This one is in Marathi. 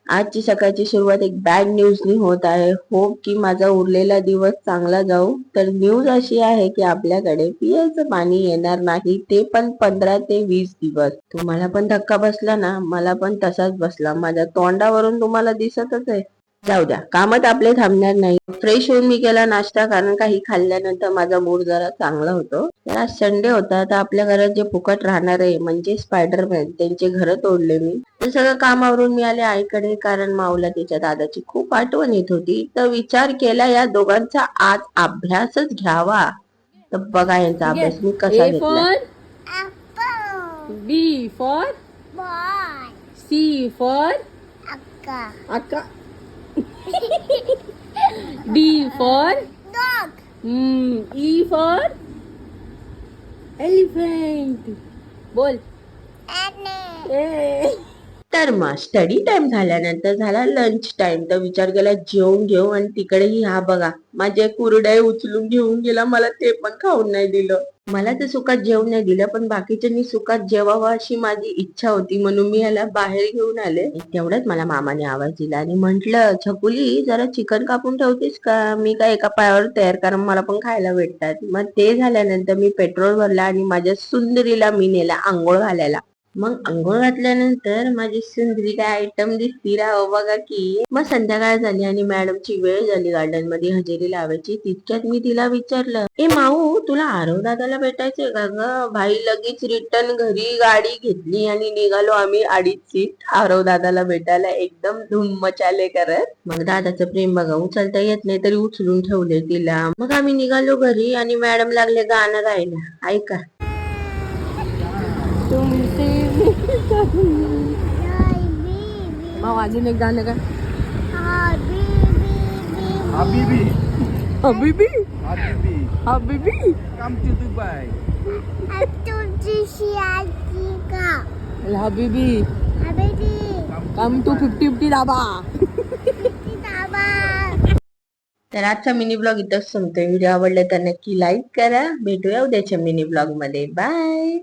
आजची सकाळची सुरुवात एक बॅड न्यूजनी होत आहे. होप की माझा उरलेला दिवस चांगला जाऊ. तर न्यूज अशी आहे की आपल्याकडे पियाचं पाणी येणार नाही, ते पण 15 ते 20 दिवस. तुम्हाला पण धक्का बसला ना? मला पण तसाच बसला. माझ्या तोंडावरून तुम्हाला दिसतच आहे. जाऊ द्या, कामात आपले थांबणार नाही. फ्रेश होऊन मी केला नाश्ता, कारण काही खाल्ल्यानंतर माझा मूड जरा चांगला होतो. तर आज संडे होता, तर आपल्या घरात जे फुकट राहणार आहे म्हणजे स्पायडरमॅन, त्यांचे घर तोडले मी. तर सगळं कामावरून मी आले आईकडे, कारण माऊला तिच्या दादाची खूप आठवण येत होती. तर विचार केला या दोघांचा आज अभ्यासच घ्यावा. तर बघा यांचा अभ्यास मी कसा घेतला. B for Boy. C for Akka. Akka. D for Dog. E for elephant. बोल. Annie. तर मग स्टडी टाइम झाल्यानंतर झाला लंच टाइम. तर विचार केला जेवून घेऊ, आणि तिकडेही हा बघा माझे कुरडे उचलून घेऊन गेला. मला ते पण खाऊन नाही दिलं. मला तर सुखात जेवण नाही दिलं, पण बाकीच्यांनी सुखात जेवावं अशी माझी इच्छा होती, म्हणून मी याला बाहेर घेऊन आले. तेवढ्यात मला मामाने आवाज दिला आणि म्हंटल, छकुली जरा चिकन कापून ठेवतेस का? मी काय एका पायावर तयार, कारण मला पण खायला भेटतात. मग ते झाल्यानंतर मी पेट्रोल भरला आणि माझ्या सुंदरीला मी नेला आंघोळ घालायला. मग अंघोळ घातल्यानंतर माझी सुंदरी काय आयटम दिसती राहो बघा की. मग संध्याकाळ झाली आणि मॅडमची वेळ झाली गार्डन मध्ये हजेरी लावायची. तितक्यात मी तिला विचारलं, ए माऊ, तुला आरव दादाला भेटायचंय का ग? भाई लगेच रिटर्न घरी गाडी घेतली आणि निघालो आम्ही 2:30 आरव दादाला भेटायला, एकदम धूम मचाले करत. मग दादाचं प्रेम बघा, उचलता येत नाही तरी उचलून ठेवले तिला. मग आम्ही निघालो घरी आणि मॅडम लागले गाणं गायला. ऐका. तुमसे मग अजून एक गाणं का? Habibi, हबीबी Habibi, हबीबी come to Dubai. हबीबी कम टू 50-50 दाबा. तर आजचा मिनी ब्लॉग इथंच संपतोय. व्हिडिओ आवडला तर नक्की लाईक करा. भेटूया उद्याच्या मिनी ब्लॉग मध्ये. बाय.